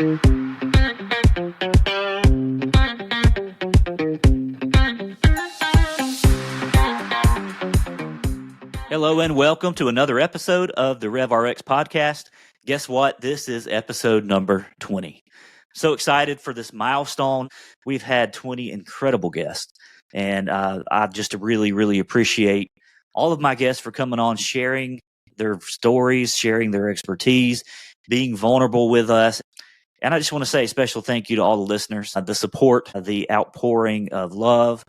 Hello and welcome to another episode of the RevRx podcast. Guess what? This is episode number 20. So excited for this milestone. We've had 20 incredible guests, and I just really appreciate all of my guests for coming on, sharing their stories, sharing their expertise, being vulnerable with us. And I just want to say a special thank you to all the listeners. The support, the outpouring of love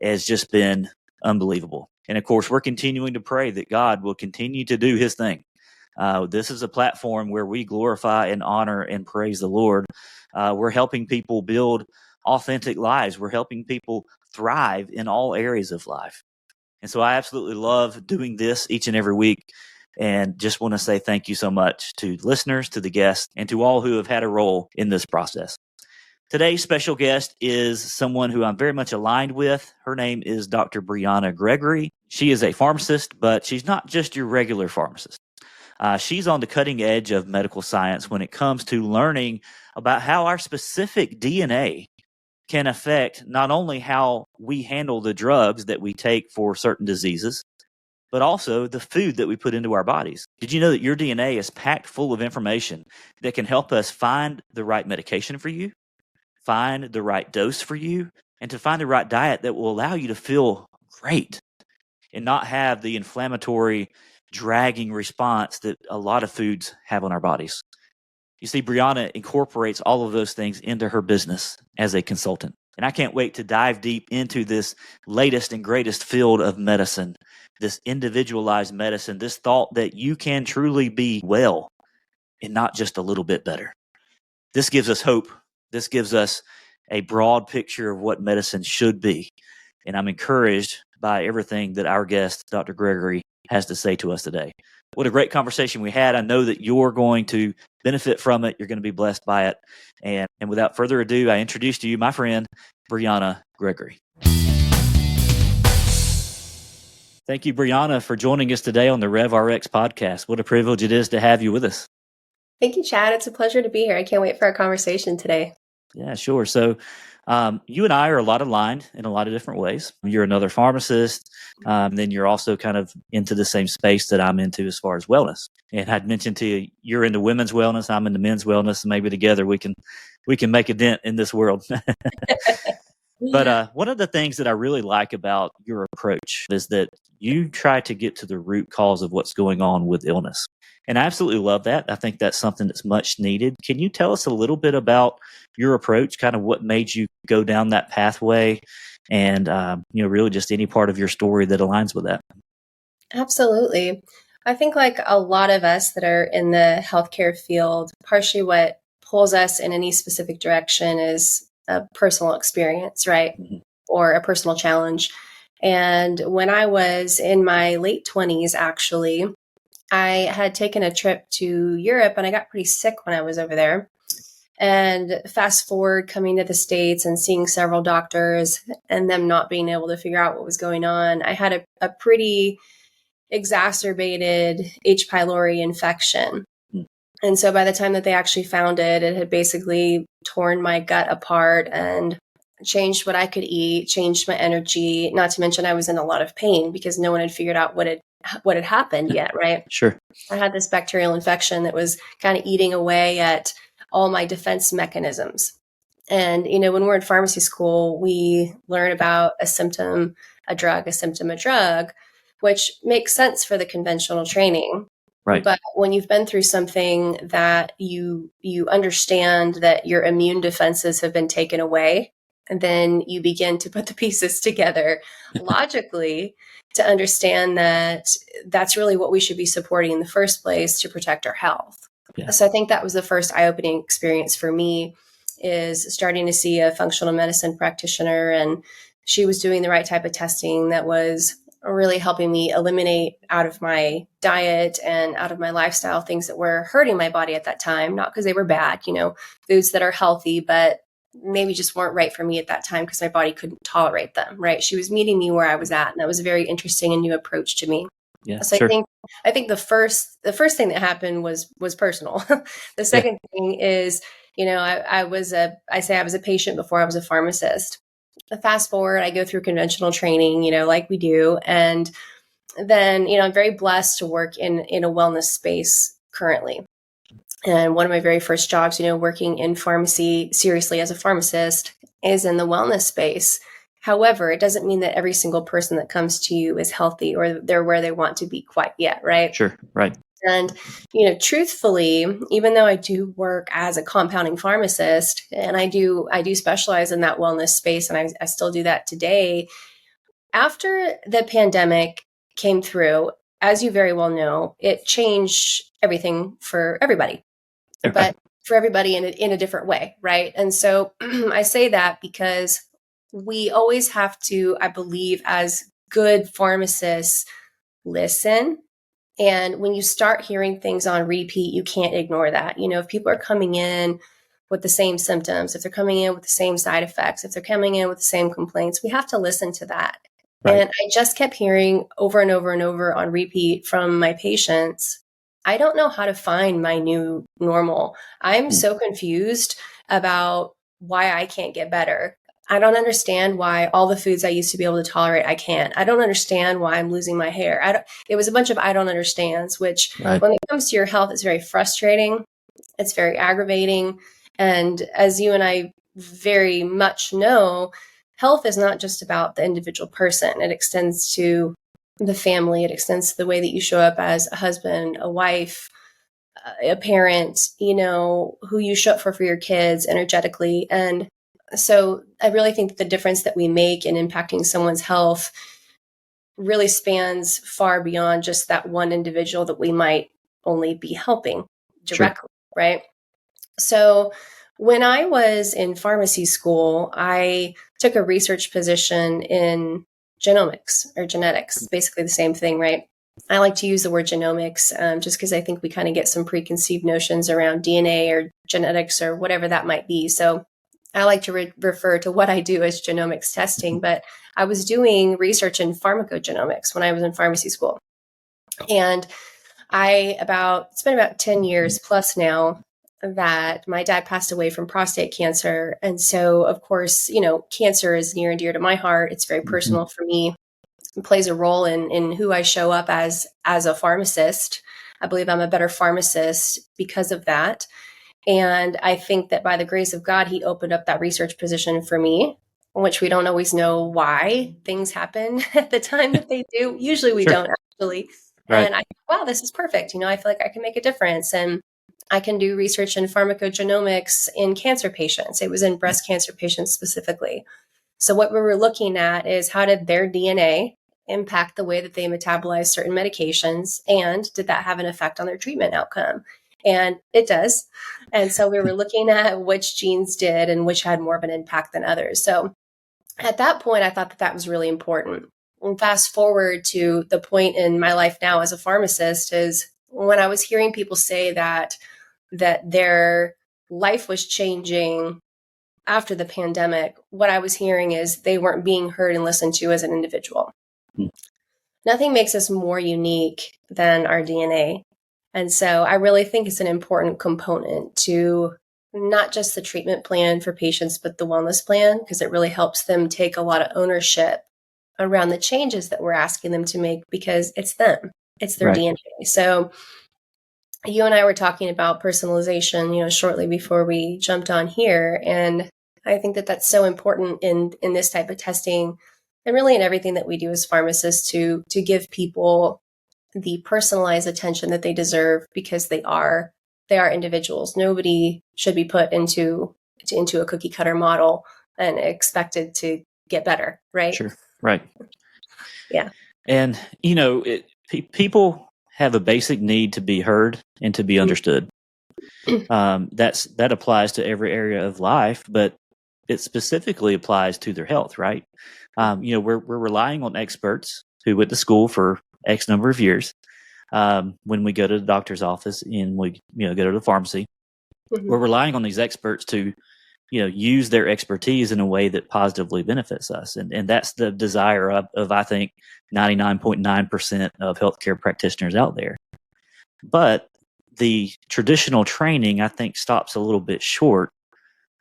has just been unbelievable. And of course, we're continuing to pray that God will continue to do his thing. This is a platform where we glorify and honor and praise the Lord. We're helping people build authentic lives. We're helping people thrive in all areas of life. And so I absolutely love doing this each and every week. And just want to say thank you so much to listeners, to the guests, and to all who have had a role in this process. Today's special guest is someone who I'm very much aligned with. Her name is Dr. Bryana Gregory. She is a pharmacist, but she's not just your regular pharmacist. She's on the cutting edge of medical science when it comes to learning about how our specific DNA can affect not only how we handle the drugs that we take for certain diseases, but also the food that we put into our bodies. Did you know that your DNA is packed full of information that can help us find the right medication for you, find the right dose for you, and to find the right diet that will allow you to feel great and not have the inflammatory, dragging response that a lot of foods have on our bodies? You see, Bryana incorporates all of those things into her business as a consultant. And I can't wait to dive deep into this latest and greatest field of medicine, this individualized medicine, this thought that you can truly be well and not just a little bit better. This gives us hope. This gives us a broad picture of what medicine should be. And I'm encouraged by everything that our guest, Dr. Gregory, has to say to us today. What a great conversation we had. I know that you're going to benefit from it. You're going to be blessed by it. And without further ado, I introduce to you my friend, Bryana Gregory. Thank you, Bryana, for joining us today on the RevRx podcast. What a privilege it is to have you with us. Thank you, Chad. It's a pleasure to be here. I can't wait for our conversation today. Yeah, sure. So you and I are a lot aligned in a lot of different ways. You're another pharmacist. Then you're also kind of into the same space that I'm into as far as wellness. And I'd mentioned to you, you're into women's wellness. I'm into men's wellness. And maybe together we can make a dent in this world. But one of the things that I really like about your approach is that you try to get to the root cause of what's going on with illness. And I absolutely love that. I think that's something that's much needed. Can you tell us a little bit about your approach, kind of what made you go down that pathway, and really just any part of your story that aligns with that? Absolutely. I think like a lot of us that are in the healthcare field, partially what pulls us in any specific direction is a personal experience, right? Mm-hmm. Or a personal challenge. And when I was in my late 20s, actually, I had taken a trip to Europe and I got pretty sick when I was over there. And fast forward coming to the States and seeing several doctors and them not being able to figure out what was going on, I had a pretty exacerbated H. pylori infection. And so by the time that they actually found it, it had basically torn my gut apart and changed what I could eat, changed my energy, not to mention I was in a lot of pain because no one had figured out what had happened yet, right? Sure. I had this bacterial infection that was kind of eating away at all my defense mechanisms. And, when we're in pharmacy school, we learn about a symptom, a drug, a symptom, a drug, which makes sense for the conventional training. Right. But when you've been through something that you understand that your immune defenses have been taken away, and then you begin to put the pieces together logically to understand that that's really what we should be supporting in the first place to protect our health. Yeah. So I think that was the first eye-opening experience for me, is starting to see a functional medicine practitioner, and she was doing the right type of testing that was really helping me eliminate out of my diet and out of my lifestyle things that were hurting my body at that time, not because they were bad, foods that are healthy, but maybe just weren't right for me at that time because my body couldn't tolerate them, right? She was meeting me where I was at, and that was a very interesting and new approach to me. Yeah, so sure. I think the first thing that happened was personal. The second thing is I say I was a patient before I was a pharmacist. Fast forward, I go through conventional training, like we do. And then, I'm very blessed to work in a wellness space currently. And one of my very first jobs, working in pharmacy seriously as a pharmacist is in the wellness space. However, it doesn't mean that every single person that comes to you is healthy or they're where they want to be quite yet, right? Sure, right. And, truthfully, even though I do work as a compounding pharmacist and I do specialize in that wellness space, and I still do that today, after the pandemic came through, as you very well know, it changed everything for everybody, but for everybody in a different way, right? And so I say that because we always have to, I believe, as good pharmacists, listen. And when you start hearing things on repeat, you can't ignore that. If people are coming in with the same symptoms, if they're coming in with the same side effects, if they're coming in with the same complaints, we have to listen to that. Right. And I just kept hearing over and over and over on repeat from my patients, I don't know how to find my new normal. I'm so confused about why I can't get better. I don't understand why all the foods I used to be able to tolerate, I can't. I don't understand why I'm losing my hair. It was a bunch of I don't understands, which when it comes to your health, it's very frustrating. It's very aggravating. And as you and I very much know, health is not just about the individual person. It extends to the family. It extends to the way that you show up as a husband, a wife, a parent, who you show up for your kids energetically. And so I really think that the difference that we make in impacting someone's health really spans far beyond just that one individual that we might only be helping directly, right? So when I was in pharmacy school, I took a research position in genomics or genetics, basically the same thing, right? I like to use the word genomics just because I think we kind of get some preconceived notions around DNA or genetics or whatever that might be. So I like to refer to what I do as genomics testing, but I was doing research in pharmacogenomics when I was in pharmacy school. And it's been about 10 years plus now that my dad passed away from prostate cancer. And so, of course, cancer is near and dear to my heart. It's very personal for me. It plays a role in who I show up as a pharmacist. I believe I'm a better pharmacist because of that. And I think that by the grace of God, he opened up that research position for me, which we don't always know why things happen at the time that they do. Usually we don't actually. Right. And I thought, wow, this is perfect. I feel like I can make a difference. And I can do research in pharmacogenomics in cancer patients. It was in breast cancer patients specifically. So what we were looking at is how did their DNA impact the way that they metabolize certain medications? And did that have an effect on their treatment outcome? And it does. And so we were looking at which genes did and which had more of an impact than others. So at that point, I thought that was really important. And fast forward to the point in my life now as a pharmacist is when I was hearing people say that their life was changing after the pandemic, what I was hearing is they weren't being heard and listened to as an individual. Nothing makes us more unique than our DNA. And so I really think it's an important component to not just the treatment plan for patients, but the wellness plan, because it really helps them take a lot of ownership around the changes that we're asking them to make because it's them, it's their DNA. So you and I were talking about personalization, shortly before we jumped on here. And I think that that's so important in this type of testing and really in everything that we do as pharmacists to give people the personalized attention that they deserve because they are individuals. Nobody should be put into a cookie cutter model and expected to get better, right? Sure, right. Yeah. And, people have a basic need to be heard and to be understood. That applies to every area of life, but it specifically applies to their health, right? We're relying on experts who went to school for X number of years. When we go to the doctor's office and we go to the pharmacy, we're relying on these experts to use their expertise in a way that positively benefits us, and that's the desire of I think 99.9% of healthcare practitioners out there. But the traditional training, I think, stops a little bit short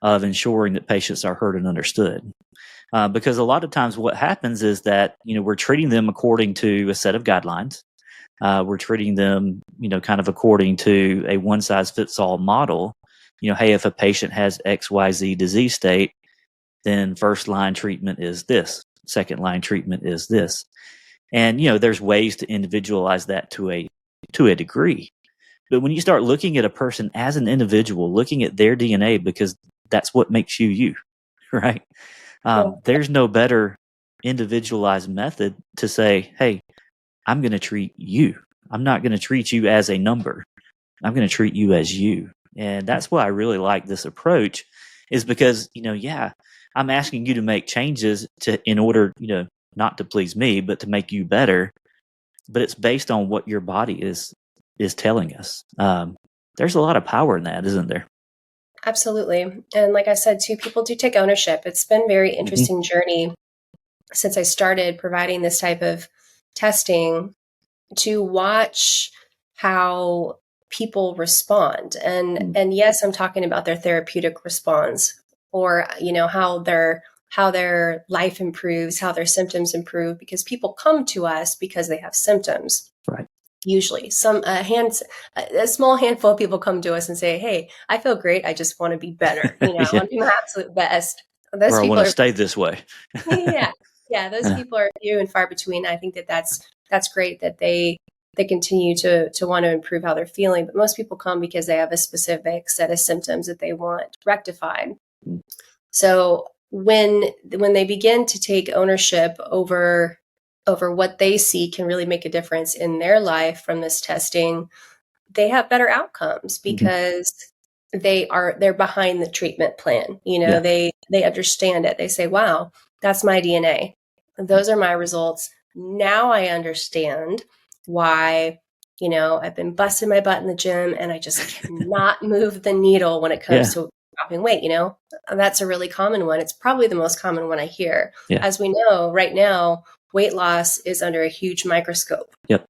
of ensuring that patients are heard and understood. Because a lot of times what happens is that, we're treating them according to a set of guidelines. We're treating them, kind of according to a one size fits all model. Hey, if a patient has XYZ disease state, then first line treatment is this, second line treatment is this. And, there's ways to individualize that to a degree. But when you start looking at a person as an individual, looking at their DNA, because that's what makes you you, right? There's no better individualized method to say, hey, I'm going to treat you. I'm not going to treat you as a number. I'm going to treat you as you. And that's why I really like this approach, is because, I'm asking you to make changes in order, not to please me, but to make you better. But it's based on what your body is telling us. There's a lot of power in that, isn't there? Absolutely. And like I said, too, people do take ownership. It's been a very interesting journey since I started providing this type of testing to watch how people respond. And yes, I'm talking about their therapeutic response, or how their life improves, how their symptoms improve, because people come to us because they have symptoms. Right. Usually a small handful of people come to us and say, hey, I feel great. I just want to be better. I want to do my absolute best. Or I want to stay this way. Yeah. Those people are few and far between. I think that's great that they continue to want to improve how they're feeling. But most people come because they have a specific set of symptoms that they want rectified. So when they begin to take ownership over what they see can really make a difference in their life from this testing, they have better outcomes because they're behind the treatment plan. They understand it. They say, wow, that's my DNA. Those are my results. Now I understand why, I've been busting my butt in the gym and I just cannot move the needle when it comes to dropping weight. That's a really common one. It's probably the most common one I hear. As we know right now, weight loss is under a huge microscope. Yep.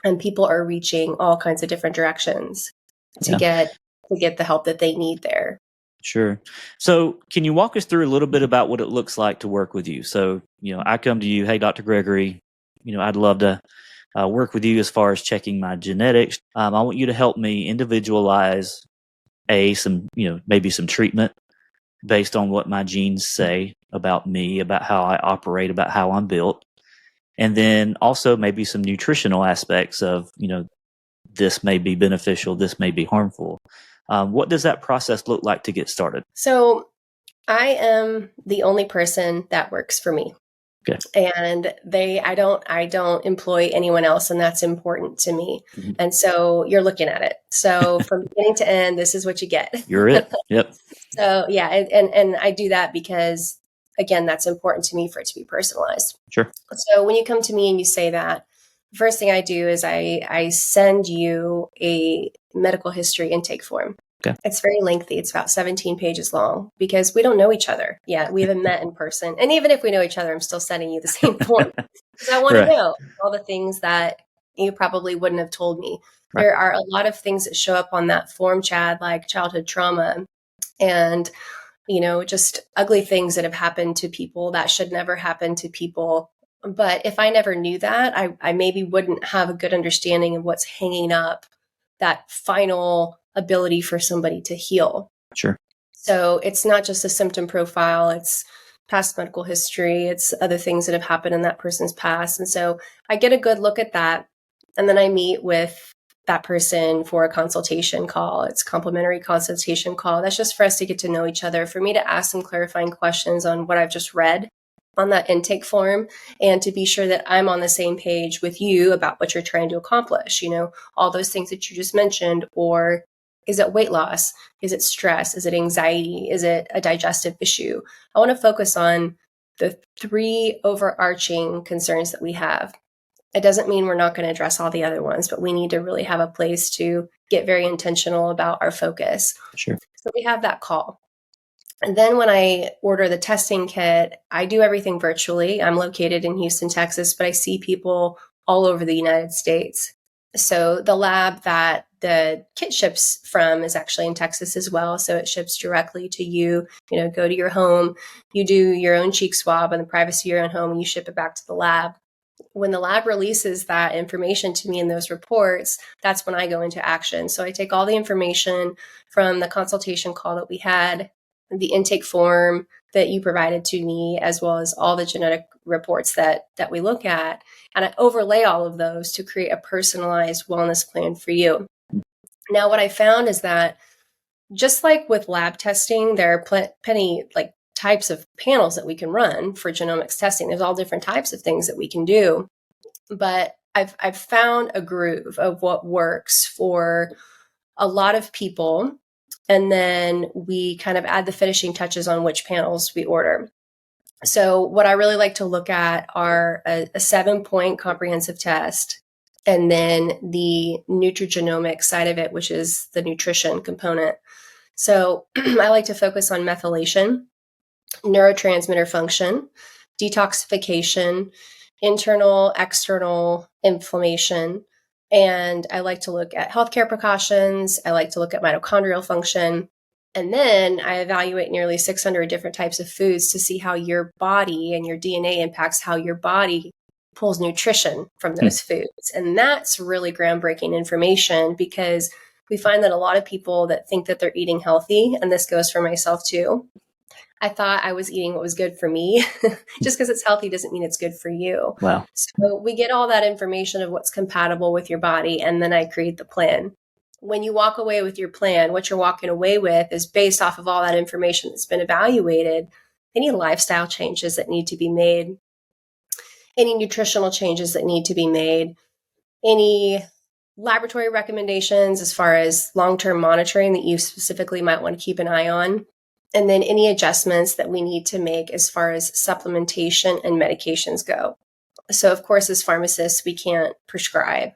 And people are reaching all kinds of different directions to get the help that they need there. Sure. So can you walk us through a little bit about what it looks like to work with you? So, I come to you, hey, Dr. Gregory, I'd love to work with you as far as checking my genetics. I want you to help me individualize maybe some treatment based on what my genes say about me, about how I operate, about how I'm built. And then also maybe some nutritional aspects of, this may be beneficial, this may be harmful. What does that process look like to get started? So I am the only person that works for me. Okay. And I don't employ anyone else, and that's important to me. Mm-hmm. And so you're looking at it. So from beginning to end, this is what you get. You're it. Yep. So yeah, and I do that because, again, that's important to me for it to be personalized. Sure. So when you come to me and you say that, the first thing I do is I send you a medical history intake form. Okay. It's very lengthy. It's about 17 pages long because we don't know each other yet. We haven't met in person. And even if we know each other, I'm still sending you the same form because I want to know all the things that you probably wouldn't have told me. Right. There are a lot of things that show up on that form, Chad, like childhood trauma and, just ugly things that have happened to people that should never happen to people. But if I never knew that, I maybe wouldn't have a good understanding of what's hanging up that final ability for somebody to heal. Sure. So it's not just a symptom profile, it's past medical history, it's other things that have happened in that person's past. And so I get a good look at that. And then I meet with that person for a consultation call. It's a complimentary consultation call. That's just for us to get to know each other, for me to ask some clarifying questions on what I've just read on that intake form, and to be sure that I'm on the same page with you about what you're trying to accomplish, all those things that you just mentioned. Or is it weight loss? Is it stress? Is it anxiety? Is it a digestive issue? I want to focus on the 3 overarching concerns that we have. It doesn't mean we're not going to address all the other ones, but we need to really have a place to get very intentional about our focus. Sure. So we have that call. And then when I order the testing kit, I do everything virtually. I'm located in Houston, Texas, but I see people all over the United States. So the lab that the kit ships from is actually in Texas as well. So it ships directly to you, go to your home, you do your own cheek swab in the privacy of your own home, and you ship it back to the lab. When the lab releases that information to me in those reports, that's when I go into action. So I take all the information from the consultation call that we had, the intake form that you provided to me, as well as all the genetic reports that we look at, and I overlay all of those to create a personalized wellness plan for you. Now, what I found is that just like with lab testing, there are plenty types of panels that we can run for genomics testing. There's all different types of things that we can do, but I've found a groove of what works for a lot of people, and then we kind of add the finishing touches on which panels we order. So what I really like to look at are a 7-point comprehensive test, and then the nutrigenomics side of it, which is the nutrition component. So I like to focus on methylation, neurotransmitter function, detoxification, internal, external inflammation, and I like to look at healthcare precautions. I like to look at mitochondrial function. And then I evaluate nearly 600 different types of foods to see how your body and your DNA impacts how your body pulls nutrition from those foods. And that's really groundbreaking information, because we find that a lot of people that think that they're eating healthy, and this goes for myself too, I thought I was eating what was good for me. Just because it's healthy doesn't mean it's good for you. Wow. So we get all that information of what's compatible with your body, and then I create the plan. When you walk away with your plan, what you're walking away with is based off of all that information that's been evaluated, any lifestyle changes that need to be made, any nutritional changes that need to be made, any laboratory recommendations as far as long-term monitoring that you specifically might want to keep an eye on, and then any adjustments that we need to make as far as supplementation and medications go. So, of course, as pharmacists, we can't prescribe,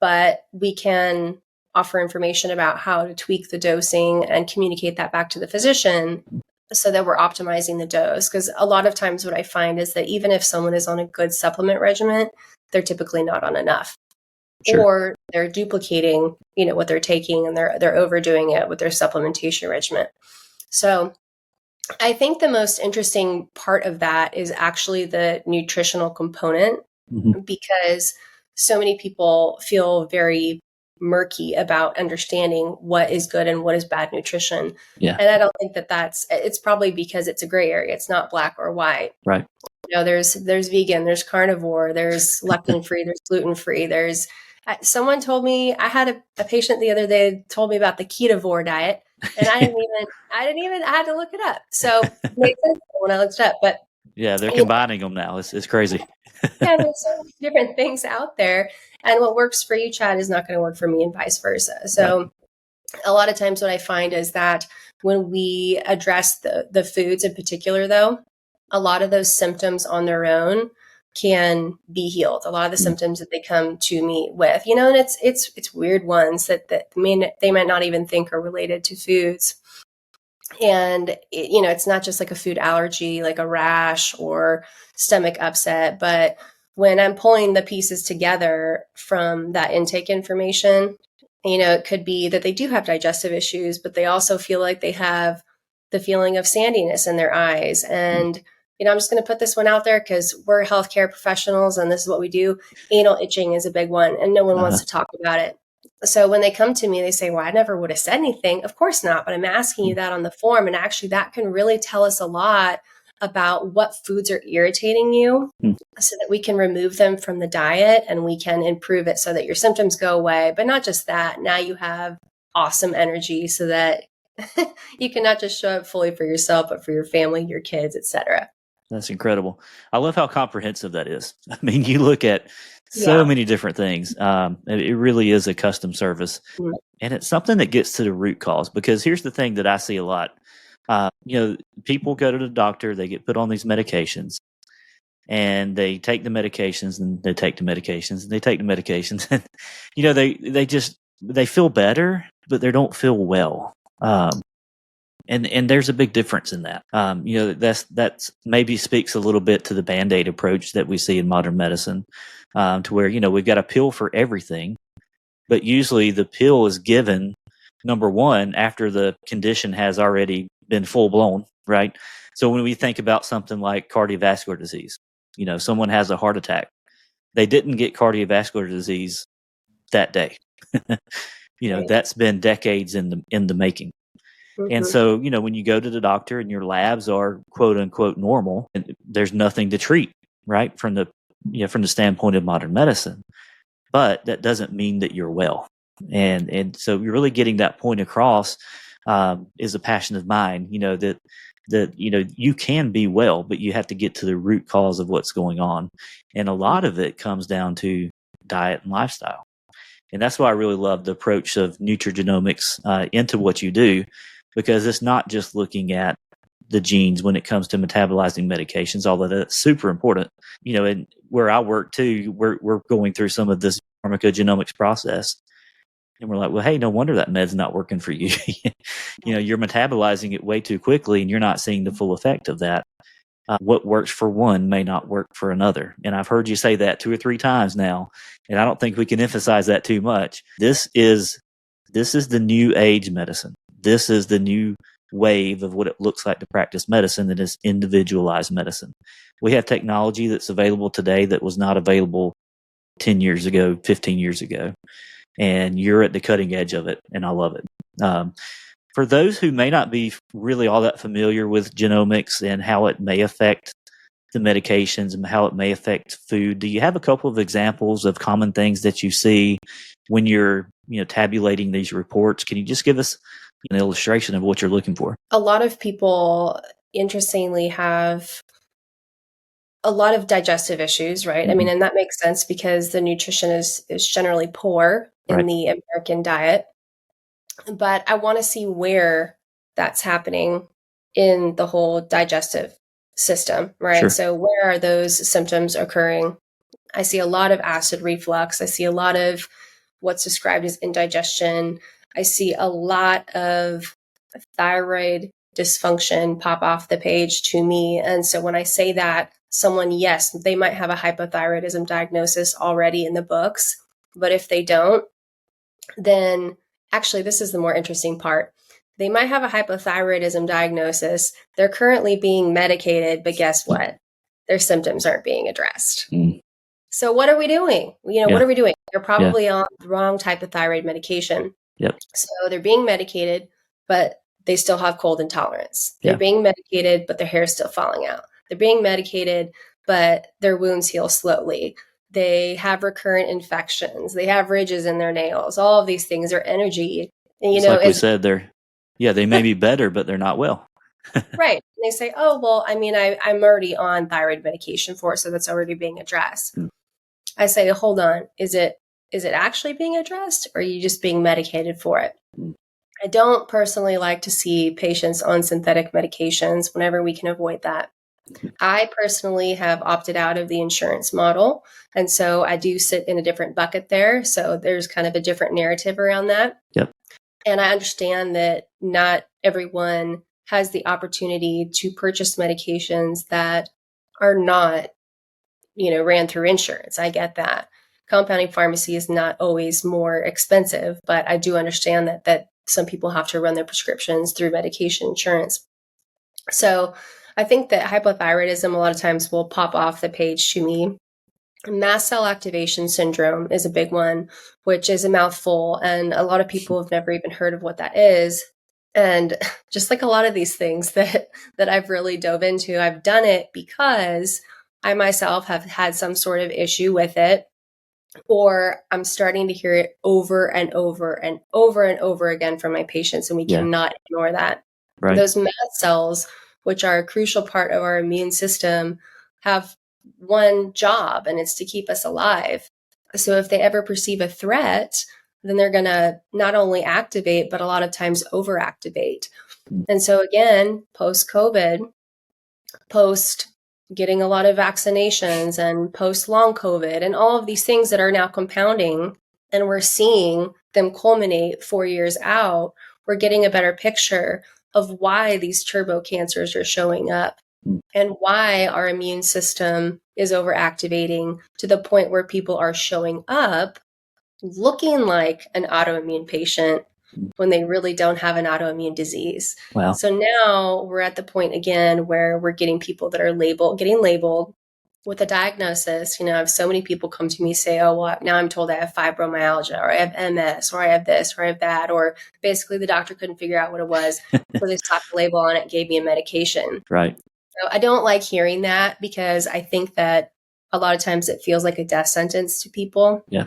but we can offer information about how to tweak the dosing and communicate that back to the physician so that we're optimizing the dose. Because a lot of times what I find is that even if someone is on a good supplement regimen, they're typically not on enough. Sure. Or they're duplicating, what they're taking, and they're overdoing it with their supplementation regimen. So I think the most interesting part of that is actually the nutritional component, because so many people feel very murky about understanding what is good and what is bad nutrition. Yeah. And I don't think it's probably because it's a gray area. It's not black or white. Right. There's vegan, there's carnivore, there's lectin free, there's gluten free, someone told me, I had a patient the other day told me about the ketovore diet, and I had to look it up. So it made sense when I looked it up, but yeah, they're combining them now. It's crazy. Yeah, there's so many different things out there, and what works for you, Chad, is not going to work for me, and vice versa. So a lot of times what I find is that when we address the foods in particular, though, a lot of those symptoms on their own can be healed. A lot of the symptoms that they come to me with, and it's weird ones that they might not even think are related to foods. And, it's not just like a food allergy, like a rash or stomach upset. But when I'm pulling the pieces together from that intake information, it could be that they do have digestive issues, but they also feel like they have the feeling of sandiness in their eyes. And, I'm just going to put this one out there because we're healthcare professionals and this is what we do. Anal itching is a big one, and no one wants to talk about it. So when they come to me, they say, well, I never would have said anything. Of course not. But I'm asking you that on the form. And actually that can really tell us a lot about what foods are irritating you so that we can remove them from the diet and we can improve it so that your symptoms go away. But not just that. Now you have awesome energy so that you can not just show up fully for yourself, but for your family, your kids, etc. That's incredible. I love how comprehensive that is. I mean, you look at so many different things. It really is a custom service. And it's something that gets to the root cause, because here's the thing that I see a lot. People go to the doctor, they get put on these medications, and they take the medications and they take the medications and they take the medications. And, they feel better, but they don't feel well. And there's a big difference in that. That's maybe speaks a little bit to the Band-Aid approach that we see in modern medicine, to where, we've got a pill for everything, But usually the pill is given, number one, after the condition has already been full blown, right? So when we think about something like cardiovascular disease, someone has a heart attack. They didn't get cardiovascular disease that day. Right. That's been decades in the making. And so, when you go to the doctor and your labs are quote unquote normal, and there's nothing to treat, right? From the standpoint of modern medicine. But that doesn't mean that you're well. And so you're really getting that point across, is a passion of mine, that you can be well, but you have to get to the root cause of what's going on. And a lot of it comes down to diet and lifestyle. And that's why I really love the approach of nutrigenomics into what you do, because it's not just looking at the genes when it comes to metabolizing medications, although that's super important. And where I work too, we're going through some of this pharmacogenomics process. And we're like, well, hey, no wonder that med's not working for you. You're metabolizing it way too quickly and you're not seeing the full effect of that. What works for one may not work for another. And I've heard you say that 2 or 3 times now, and I don't think we can emphasize that too much. This is the new age medicine. This is the new wave of what it looks like to practice medicine, that is individualized medicine. We have technology that's available today that was not available 10 years ago, 15 years ago. And you're at the cutting edge of it, and I love it. For those who may not be really all that familiar with genomics and how it may affect the medications and how it may affect food, do you have a couple of examples of common things that you see when you're tabulating these reports? Can you just give us an illustration of what you're looking for? A lot of people, interestingly, have a lot of digestive issues, right? Mm-hmm. I mean, and that makes sense because the nutrition is generally poor in the American diet. But I want to see where that's happening in the whole digestive system, right? Sure. So where are those symptoms occurring? I see a lot of acid reflux. I see a lot of what's described as indigestion. I see a lot of thyroid dysfunction pop off the page to me. And so when I say that, someone, yes, they might have a hypothyroidism diagnosis already in the books. But if they don't, then actually, this is the more interesting part. They might have a hypothyroidism diagnosis. They're currently being medicated, but guess what? Their symptoms aren't being addressed. So what are we doing? What are we doing? They're probably on the wrong type of thyroid medication. Yep. So they're being medicated, but they still have cold intolerance. They're being medicated, but their hair is still falling out. They're being medicated, but their wounds heal slowly. They have recurrent infections. They have ridges in their nails. All of these things are energy. And, like we said, they may be better, but they're not well. Right. And they say, oh, well, I mean, I'm already on thyroid medication for it, so that's already being addressed. I say, hold on. Is it actually being addressed, or are you just being medicated for it? I don't personally like to see patients on synthetic medications whenever we can avoid that. I personally have opted out of the insurance model. And so I do sit in a different bucket there. So there's kind of a different narrative around that. Yep. And I understand that not everyone has the opportunity to purchase medications that are not, ran through insurance. I get that. Compounding pharmacy is not always more expensive, but I do understand that some people have to run their prescriptions through medication insurance. So I think that hypothyroidism a lot of times will pop off the page to me. Mast cell activation syndrome is a big one, which is a mouthful, and a lot of people have never even heard of what that is. And just like a lot of these things that I've really dove into, I've done it because I myself have had some sort of issue with it, or I'm starting to hear it over and over and over and over again from my patients, and we cannot ignore that. Right. Those mast cells, which are a crucial part of our immune system, have one job, and it's to keep us alive. So if they ever perceive a threat, then they're going to not only activate, but a lot of times overactivate. And so again, post-COVID, post getting a lot of vaccinations and post-long COVID and all of these things that are now compounding, and we're seeing them culminate 4 years out, we're getting a better picture of why these turbo cancers are showing up and why our immune system is overactivating to the point where people are showing up looking like an autoimmune patient when they really don't have an autoimmune disease. Wow. So now we're at the point again where we're getting people that are getting labeled with a diagnosis. I have so many people come to me say, oh, well, now I'm told I have fibromyalgia, or I have MS, or I have this, or I have that, or basically the doctor couldn't figure out what it was. So they slapped the label on it, gave me a medication. Right. So I don't like hearing that, because I think that a lot of times it feels like a death sentence to people. Yeah.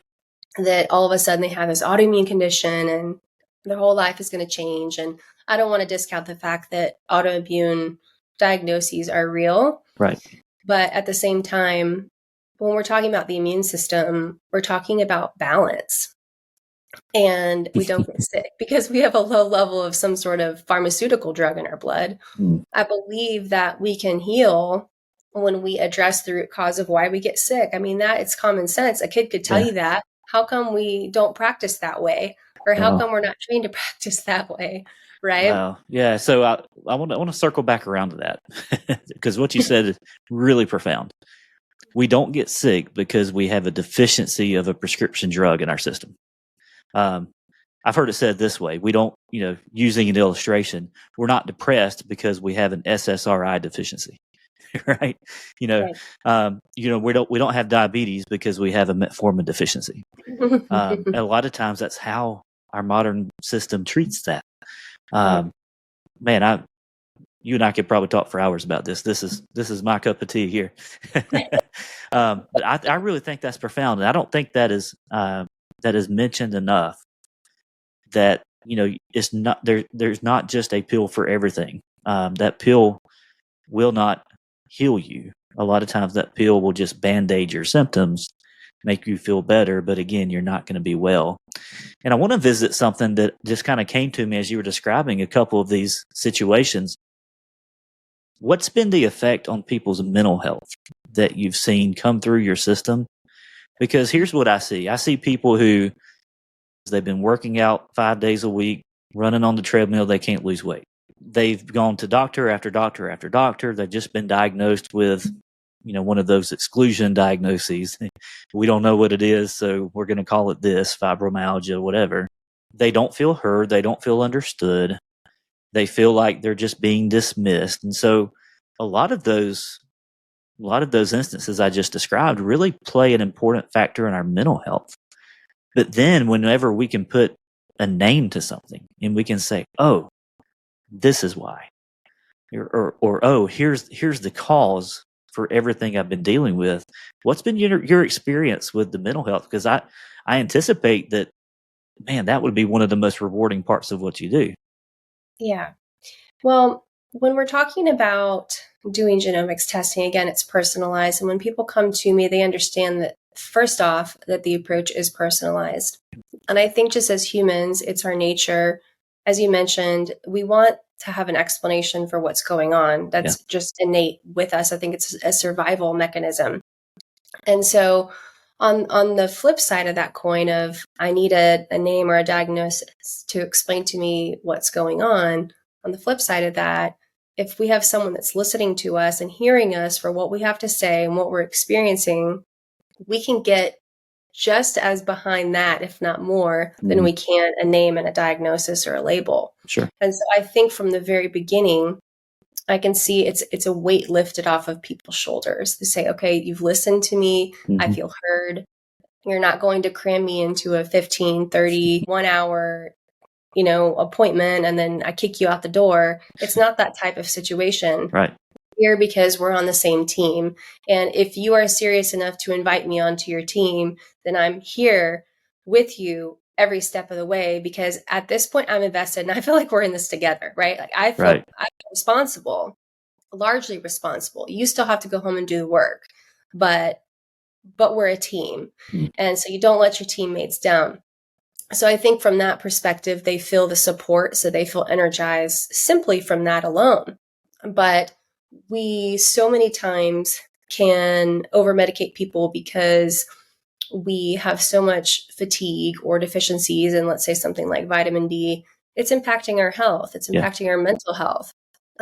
That all of a sudden they have this autoimmune condition and their whole life is going to change. And I don't want to discount the fact that autoimmune diagnoses are real. Right. But at the same time, when we're talking about the immune system, we're talking about balance. And we don't get sick because we have a low level of some sort of pharmaceutical drug in our blood. I believe that we can heal when we address the root cause of why we get sick. I mean, that it's common sense. A kid could tell you that. How come we don't practice that way? Or how come we're not trained to practice that way? Right? Wow. Yeah. So I want to circle back around to that because what you said is really profound. We don't get sick because we have a deficiency of a prescription drug in our system. I've heard it said this way: we don't, using an illustration, we're not depressed because we have an SSRI deficiency, right? We don't have diabetes because we have a metformin deficiency. And a lot of times that's how our modern system treats that. Man, you and I could probably talk for hours about this. This is my cup of tea here. But I really think that's profound, and I don't think that is mentioned enough. That it's not there. There's not just a pill for everything. That pill will not heal you. A lot of times, that pill will just band-aid your symptoms, make you feel better, but again, you're not going to be well. And I want to visit something that just kind of came to me as you were describing a couple of these situations. What's been the effect on people's mental health that you've seen come through your system? Because here's what I see. I see people who they've been working out 5 days a week, running on the treadmill, they can't lose weight. They've gone to doctor after doctor after doctor. They've just been diagnosed with one of those exclusion diagnoses. We don't know what it is, so we're going to call it this, fibromyalgia, whatever. They don't feel heard. They don't feel understood. They feel like they're just being dismissed. And so a lot of those instances I just described really play an important factor in our mental health. But then whenever we can put a name to something and we can say, oh, this is why, or oh, here's the cause for everything I've been dealing with. What's been your experience with the mental health? Because I anticipate that, man, that would be one of the most rewarding parts of what you do. Yeah. Well, when we're talking about doing genomics testing, again, it's personalized. And when people come to me, they understand that, first off, that the approach is personalized. And I think just as humans, it's our nature. As you mentioned, we want to have an explanation for what's going on. That's just innate with us. I think it's a survival mechanism. And so on the flip side of that coin of I need a name or a diagnosis to explain to me what's going on the flip side of that, if we have someone that's listening to us and hearing us for what we have to say and what we're experiencing, we can get just as behind that, if not more, than we can a name and a diagnosis or a label. Sure. And so I think from the very beginning, I can see it's a weight lifted off of people's shoulders to say, okay, you've listened to me. I feel heard. You're not going to cram me into a 15, 30, 1 hour, appointment, and then I kick you out the door. It's not that type of situation. Right. Here because we're on the same team. And if you are serious enough to invite me onto your team, then I'm here with you every step of the way, because at this point I'm invested and I feel like we're in this together, right? Like I feel responsible, largely responsible. You still have to go home and do the work, but we're a team. And so you don't let your teammates down. So I think from that perspective, they feel the support. So they feel energized simply from that alone. But we so many times can over-medicate people because we have so much fatigue or deficiencies in, let's say, something like vitamin D. It's impacting our health. It's impacting our mental health.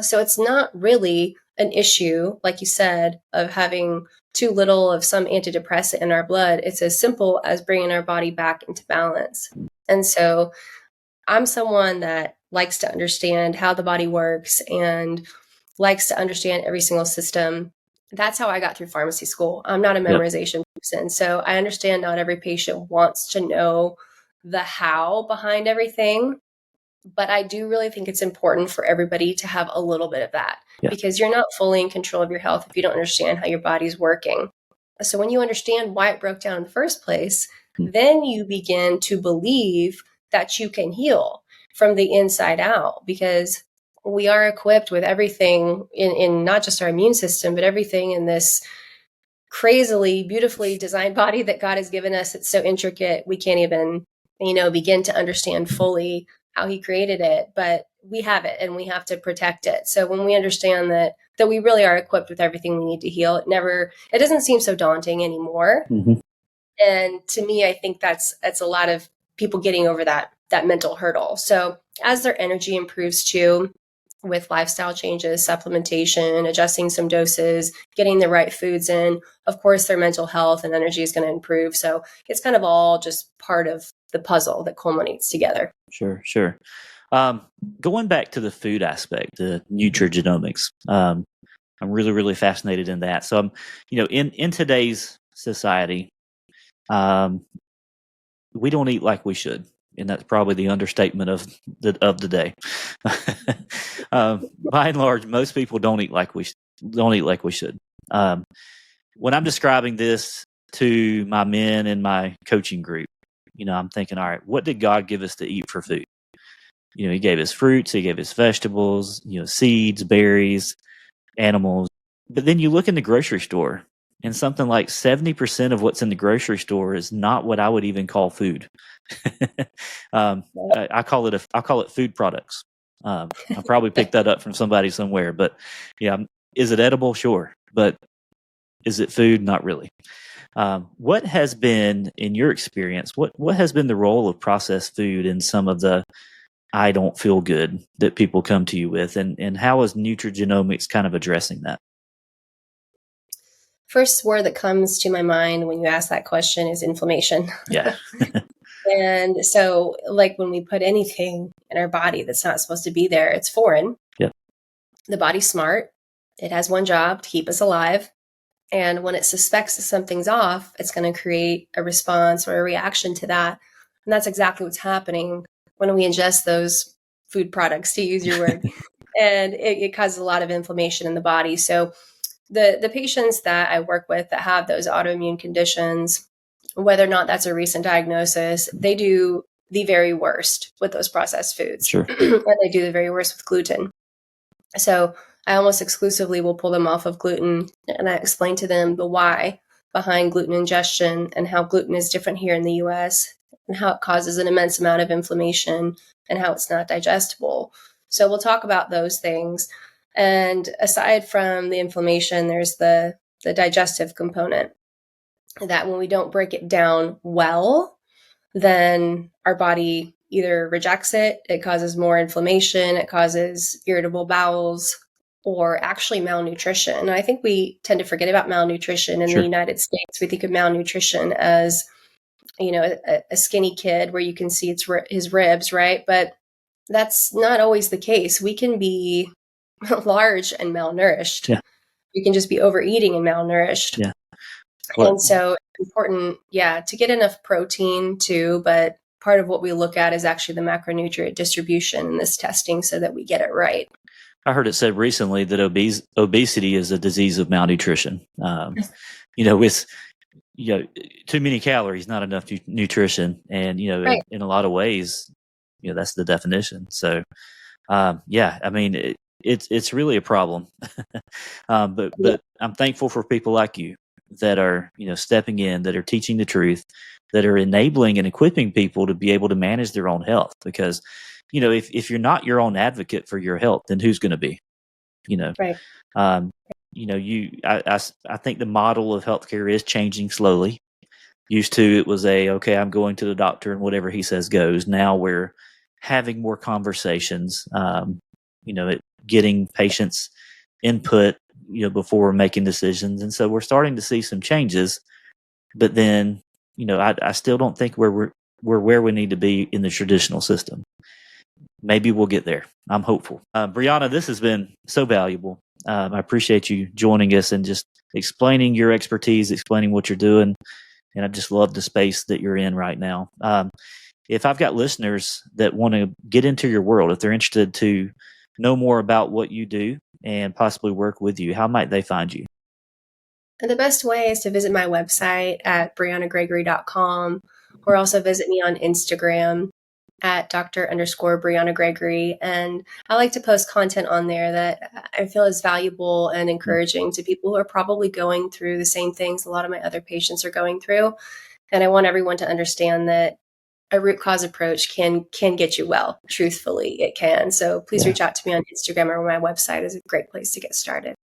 So it's not really an issue, like you said, of having too little of some antidepressant in our blood, it's as simple as bringing our body back into balance. And so I'm someone that likes to understand how the body works and likes to understand every single system. That's how I got through pharmacy school. I'm not a memorization person. So I understand not every patient wants to know the how behind everything. But I do really think it's important for everybody to have a little bit of that, because you're not fully in control of your health if you don't understand how your body's working. So when you understand why it broke down in the first place, then you begin to believe that you can heal from the inside out, because we are equipped with everything in not just our immune system, but everything in this crazily, beautifully designed body that God has given us. It's so intricate, we can't even, begin to understand fully how he created it, but we have it and we have to protect it. So when we understand that we really are equipped with everything we need to heal, it doesn't seem so daunting anymore. Mm-hmm. And to me, I think that's a lot of people getting over that mental hurdle. So as their energy improves too, with lifestyle changes, supplementation, adjusting some doses, getting the right foods in, of course, their mental health and energy is going to improve. So it's kind of all just part of the puzzle that culminates together. Sure. Going back to the food aspect, the nutrigenomics, I'm really, really fascinated in that. So, in today's society, we don't eat like we should, and that's probably the understatement of the day. By and large, most people don't eat like we should. When I'm describing this to my men in my coaching group, I'm thinking, all right, what did God give us to eat for food? He gave us fruits, he gave us vegetables, seeds, berries, animals. But then you look in the grocery store, and something like 70% of what's in the grocery store is not what I would even call food. I call it food products. I probably picked that up from somebody somewhere, but is it edible? Sure. But is it food? Not really. What has been, in your experience, what has been the role of processed food in some of the I don't feel good that people come to you with, and how is nutrigenomics kind of addressing that? First word that comes to my mind when you ask that question is inflammation. Yeah. And so, like, when we put anything in our body that's not supposed to be there, it's foreign. Yep. The body's smart. It has one job, to keep us alive. And when it suspects that something's off, it's going to create a response or a reaction to that. And that's exactly what's happening when we ingest those food products, to use your word. And it causes a lot of inflammation in the body. So the patients that I work with that have those autoimmune conditions, whether or not that's a recent diagnosis, they do the very worst with those processed foods. Sure. And they do the very worst with gluten. So I almost exclusively will pull them off of gluten, and I explain to them the why behind gluten ingestion and how gluten is different here in the US and how it causes an immense amount of inflammation and how it's not digestible. So we'll talk about those things. And aside from the inflammation, there's the digestive component, that when we don't break it down well, then our body either rejects it, it causes more inflammation, it causes irritable bowels, or actually malnutrition. And I think we tend to forget about malnutrition in the United States. We think of malnutrition as, a skinny kid where you can see his ribs, right? But that's not always the case. We can be large and malnourished. Yeah. We can just be overeating and malnourished. Yeah. And so it's important, to get enough protein too, but part of what we look at is actually the macronutrient distribution in this testing so that we get it right. I heard it said recently that obesity is a disease of malnutrition. With too many calories, not enough nutrition, and right. in a lot of ways, that's the definition. So, it's really a problem. But I'm thankful for people like you that are stepping in, that are teaching the truth, that are enabling and equipping people to be able to manage their own health, because if you're not your own advocate for your health, then who's going to be? Right. I think the model of healthcare is changing slowly. Used to, it was I'm going to the doctor and whatever he says goes. Now we're having more conversations, getting patients' input, before we're making decisions. And so we're starting to see some changes, but then, I still don't think we're where we need to be in the traditional system. Maybe we'll get there. I'm hopeful. Bryana, this has been so valuable. I appreciate you joining us and just explaining your expertise, explaining what you're doing. And I just love the space that you're in right now. If I've got listeners that want to get into your world, if they're interested to know more about what you do and possibly work with you, how might they find you? And the best way is to visit my website at bryana or also visit me on Instagram at Dr._Bryana Gregory. And I like to post content on there that I feel is valuable and encouraging to people who are probably going through the same things a lot of my other patients are going through. And I want everyone to understand that a root cause approach can get you well. Truthfully, it can. So please reach out to me on Instagram, or my website is a great place to get started.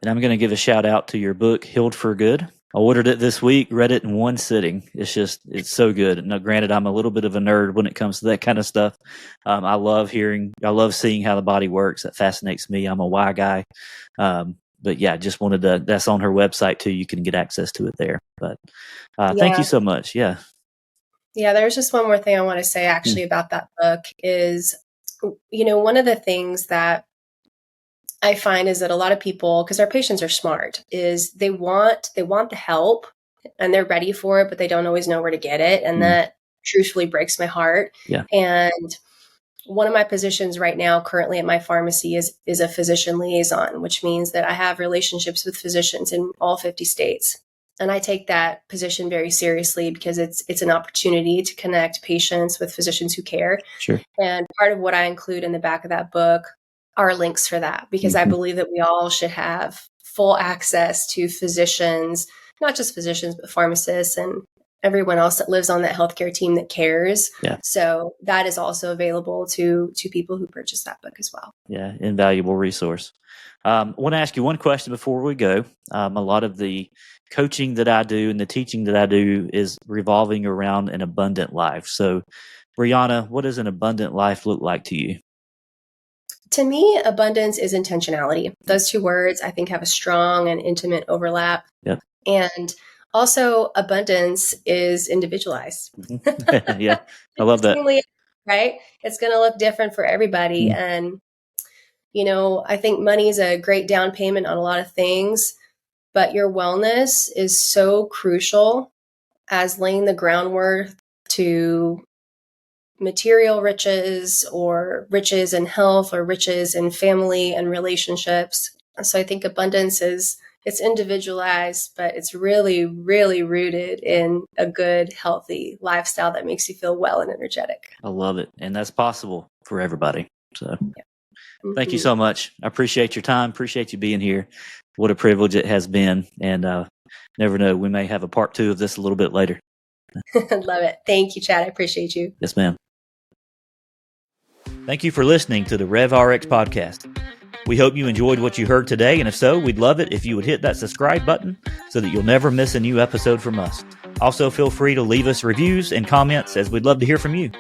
And I'm going to give a shout out to your book, Healed for Good. I ordered it this week, read it in one sitting. It's so good. Now, granted, I'm a little bit of a nerd when it comes to that kind of stuff. I love seeing how the body works. That fascinates me. I'm a why guy. But yeah, just wanted to, that's on her website too. You can get access to it there. But thank you so much. Yeah. Yeah, there's just one more thing I want to say actually about that book is, one of the things that I find is that a lot of people, because our patients are smart, is they want the help and they're ready for it, but they don't always know where to get it. And that truthfully breaks my heart. Yeah. And one of my positions right now currently at my pharmacy is a physician liaison, which means that I have relationships with physicians in all 50 states. And I take that position very seriously because it's an opportunity to connect patients with physicians who care. Sure. And part of what I include in the back of that book are links for that, because I believe that we all should have full access to physicians, not just physicians, but pharmacists and everyone else that lives on that healthcare team that cares. Yeah. So that is also available to people who purchase that book as well. Yeah, invaluable resource. I want to ask you one question before we go. A lot of the coaching that I do and the teaching that I do is revolving around an abundant life. So, Bryana, what does an abundant life look like to you? To me, abundance is intentionality. Those two words, I think, have a strong and intimate overlap. Yep. And also, abundance is individualized. Yeah, I love that. Right? It's going to look different for everybody. And, I think money is a great down payment on a lot of things, but your wellness is so crucial as laying the groundwork to material riches, or riches in health, or riches in family and relationships. So I think abundance it's individualized, but it's really, really rooted in a good, healthy lifestyle that makes you feel well and energetic. I love it. And that's possible for everybody. So Thank you so much. I appreciate your time. Appreciate you being here. What a privilege it has been. And never know, we may have a part 2 of this a little bit later. Love it. Thank you, Chad. I appreciate you. Yes, ma'am. Thank you for listening to the RevRx podcast. We hope you enjoyed what you heard today, and if so, we'd love it if you would hit that subscribe button so that you'll never miss a new episode from us. Also, feel free to leave us reviews and comments, as we'd love to hear from you.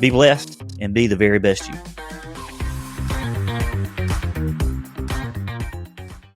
Be blessed and be the very best you.